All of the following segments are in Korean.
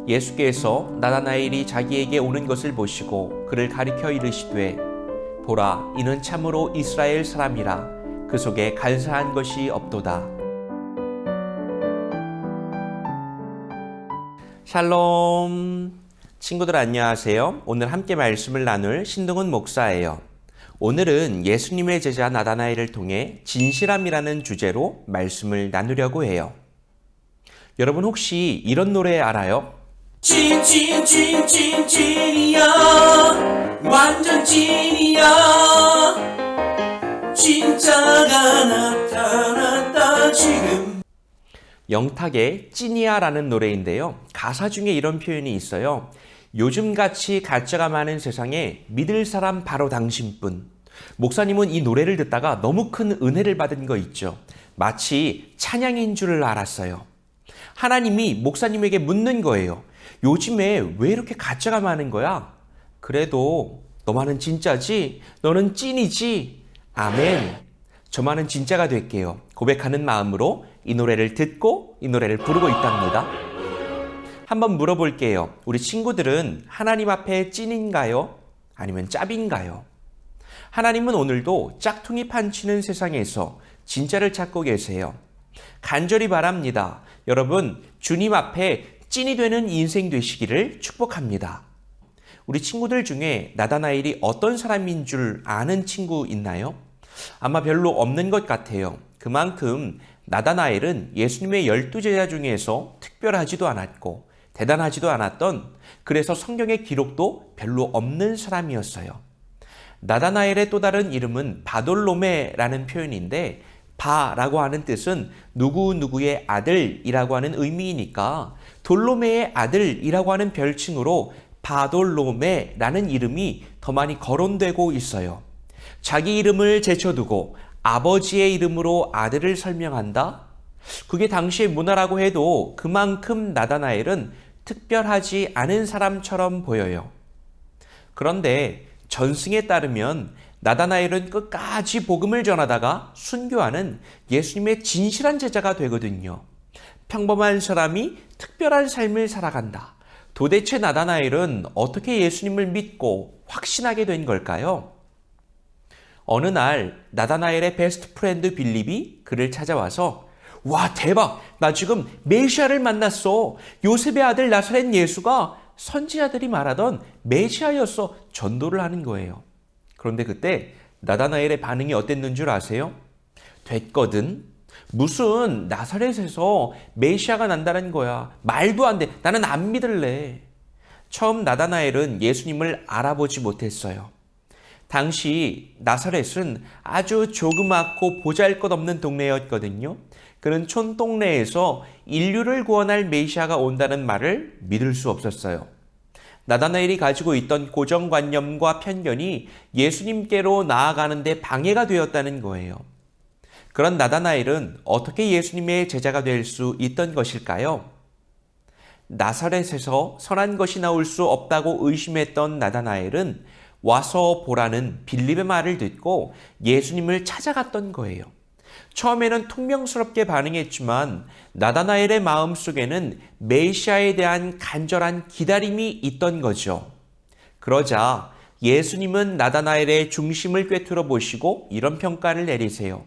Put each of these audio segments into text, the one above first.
예수께서 나다나엘이 자기에게 오는 것을 보시고 그를 가리켜 이르시되 보라 이는 참으로 이스라엘 사람이라 그 속에 간사한 것이 없도다. 샬롬 친구들 안녕하세요. 오늘 함께 말씀을 나눌 신동훈 목사예요. 오늘은 예수님의 제자 나다나엘을 통해 진실함이라는 주제로 말씀을 나누려고 해요. 여러분 혹시 이런 노래 알아요? 찐이야 완전 찐이야 진짜가 나타났다 지금. 영탁의 찐이야라는 노래인데요. 가사 중에 이런 표현이 있어요. 요즘같이 가짜가 많은 세상에 믿을 사람 바로 당신뿐. 목사님은 이 노래를 듣다가 너무 큰 은혜를 받은 거 있죠. 마치 찬양인 줄 알았어요. 하나님이 목사님에게 묻는 거예요. 요즘에 왜 이렇게 가짜가 많은 거야? 그래도 너만은 진짜지? 너는 찐이지? 아멘. 저만은 진짜가 될게요. 고백하는 마음으로 이 노래를 듣고 이 노래를 부르고 있답니다. 한번 물어볼게요. 우리 친구들은 하나님 앞에 찐인가요? 아니면 짭인가요? 하나님은 오늘도 짝퉁이 판치는 세상에서 진짜를 찾고 계세요. 간절히 바랍니다. 여러분, 주님 앞에 찐이 되는 인생 되시기를 축복합니다. 우리 친구들 중에 나다나엘이 어떤 사람인 줄 아는 친구 있나요? 아마 별로 없는 것 같아요. 그만큼 나다나엘은 예수님의 12제자 중에서 특별하지도 않았고 대단하지도 않았던, 그래서 성경의 기록도 별로 없는 사람이었어요. 나다나엘의 또 다른 이름은 바돌로메라는 표현인데, 바라고 하는 뜻은 누구누구의 아들이라고 하는 의미이니까 돌로메의 아들이라고 하는 별칭으로 바돌로메라는 이름이 더 많이 거론되고 있어요. 자기 이름을 제쳐두고 아버지의 이름으로 아들을 설명한다? 그게 당시의 문화라고 해도 그만큼 나다나엘은 특별하지 않은 사람처럼 보여요. 그런데 전승에 따르면 나다나엘은 끝까지 복음을 전하다가 순교하는 예수님의 진실한 제자가 되거든요. 평범한 사람이 특별한 삶을 살아간다. 도대체 나다나엘은 어떻게 예수님을 믿고 확신하게 된 걸까요? 어느 날 나다나엘의 베스트 프렌드 빌립이 그를 찾아와서 와 대박! 나 지금 메시아를 만났어. 요셉의 아들 나사렛 예수가 선지자들이 말하던 메시아였어. 전도를 하는 거예요. 그런데 그때 나다나엘의 반응이 어땠는 줄 아세요? 됐거든. 무슨 나사렛에서 메시아가 난다는 거야. 말도 안 돼. 나는 안 믿을래. 처음 나다나엘은 예수님을 알아보지 못했어요. 당시 나사렛은 아주 조그맣고 보잘것없는 동네였거든요. 그는 촌동네에서 인류를 구원할 메시아가 온다는 말을 믿을 수 없었어요. 나다나엘이 가지고 있던 고정관념과 편견이 예수님께로 나아가는데 방해가 되었다는 거예요. 그런 나다나엘은 어떻게 예수님의 제자가 될 수 있던 것일까요? 나사렛에서 선한 것이 나올 수 없다고 의심했던 나다나엘은 와서 보라는 빌립의 말을 듣고 예수님을 찾아갔던 거예요. 처음에는 퉁명스럽게 반응했지만 나다나엘의 마음속에는 메시아에 대한 간절한 기다림이 있던 거죠. 그러자 예수님은 나다나엘의 중심을 꿰뚫어 보시고 이런 평가를 내리세요.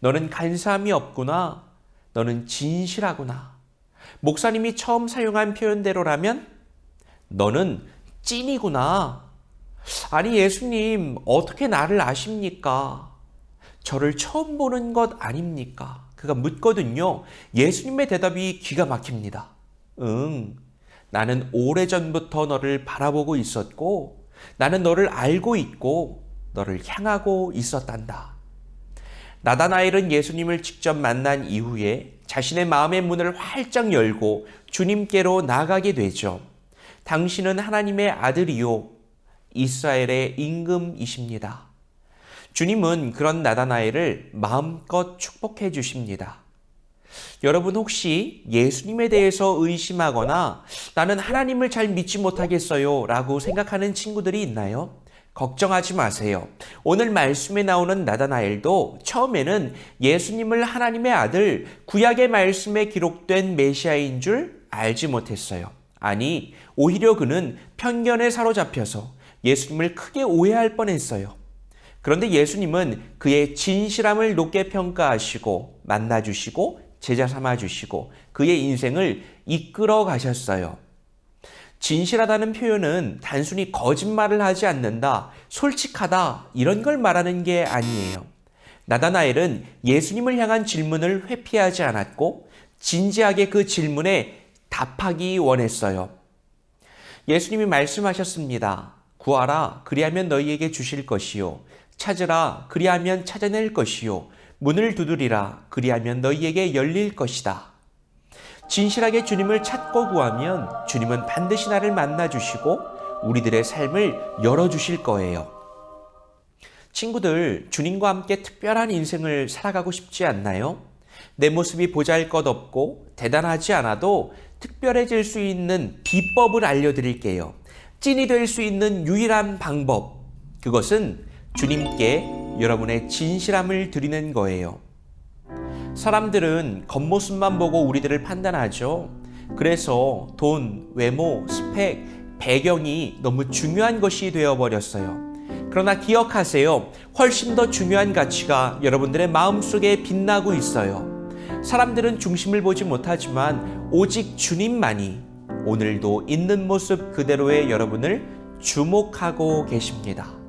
너는 간사함이 없구나. 너는 진실하구나. 목사님이 처음 사용한 표현대로라면 너는 찐이구나. 아니 예수님 어떻게 나를 아십니까? 저를 처음 보는 것 아닙니까? 그가 묻거든요. 예수님의 대답이 기가 막힙니다. 나는 오래전부터 너를 바라보고 있었고 나는 너를 알고 있고 너를 향하고 있었단다. 나다나엘은 예수님을 직접 만난 이후에 자신의 마음의 문을 활짝 열고 주님께로 나가게 되죠. 당신은 하나님의 아들이요 이스라엘의 임금이십니다. 주님은 그런 나다나엘을 마음껏 축복해 주십니다. 여러분 혹시 예수님에 대해서 의심하거나 나는 하나님을 잘 믿지 못하겠어요 라고 생각하는 친구들이 있나요? 걱정하지 마세요. 오늘 말씀에 나오는 나다나엘도 처음에는 예수님을 하나님의 아들, 구약의 말씀에 기록된 메시아인 줄 알지 못했어요. 아니, 오히려 그는 편견에 사로잡혀서 예수님을 크게 오해할 뻔했어요. 그런데 예수님은 그의 진실함을 높게 평가하시고 만나주시고 제자 삼아주시고 그의 인생을 이끌어 가셨어요. 진실하다는 표현은 단순히 거짓말을 하지 않는다, 솔직하다 이런 걸 말하는 게 아니에요. 나다나엘은 예수님을 향한 질문을 회피하지 않았고 진지하게 그 질문에 답하기 원했어요. 예수님이 말씀하셨습니다. 구하라, 그리하면 너희에게 주실 것이요. 찾으라, 그리하면 찾아낼 것이요. 문을 두드리라, 그리하면 너희에게 열릴 것이다. 진실하게 주님을 찾고 구하면 주님은 반드시 나를 만나주시고 우리들의 삶을 열어주실 거예요. 친구들, 주님과 함께 특별한 인생을 살아가고 싶지 않나요? 내 모습이 보잘것없고 대단하지 않아도 특별해질 수 있는 비법을 알려드릴게요. 찐이 될 수 있는 유일한 방법, 그것은 주님께 여러분의 진실함을 드리는 거예요. 사람들은 겉모습만 보고 우리들을 판단하죠. 그래서 돈, 외모, 스펙, 배경이 너무 중요한 것이 되어버렸어요. 그러나 기억하세요. 훨씬 더 중요한 가치가 여러분들의 마음속에 빛나고 있어요. 사람들은 중심을 보지 못하지만 오직 주님만이 오늘도 있는 모습 그대로의 여러분을 주목하고 계십니다.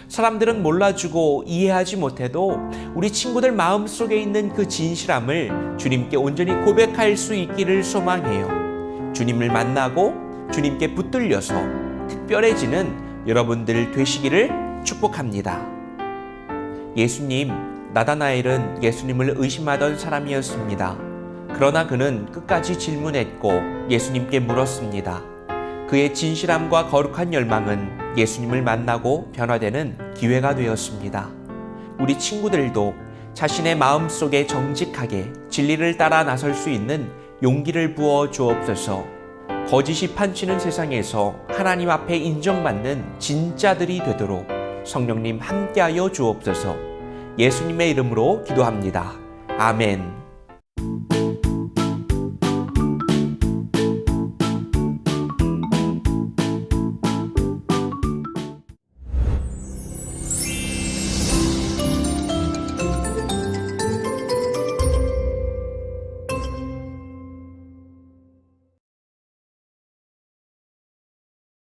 사람들은 몰라주고 이해하지 못해도 우리 친구들 마음속에 있는 그 진실함을 주님께 온전히 고백할 수 있기를 소망해요. 주님을 만나고 주님께 붙들려서 특별해지는 여러분들 되시기를 축복합니다. 예수님, 나다나엘은 예수님을 의심하던 사람이었습니다. 그러나 그는 끝까지 질문했고 예수님께 물었습니다. 그의 진실함과 거룩한 열망은 예수님을 만나고 변화되는 기회가 되었습니다. 우리 친구들도 자신의 마음속에 정직하게 진리를 따라 나설 수 있는 용기를 부어 주옵소서. 거짓이 판치는 세상에서 하나님 앞에 인정받는 진짜들이 되도록 성령님 함께하여 주옵소서. 예수님의 이름으로 기도합니다. 아멘.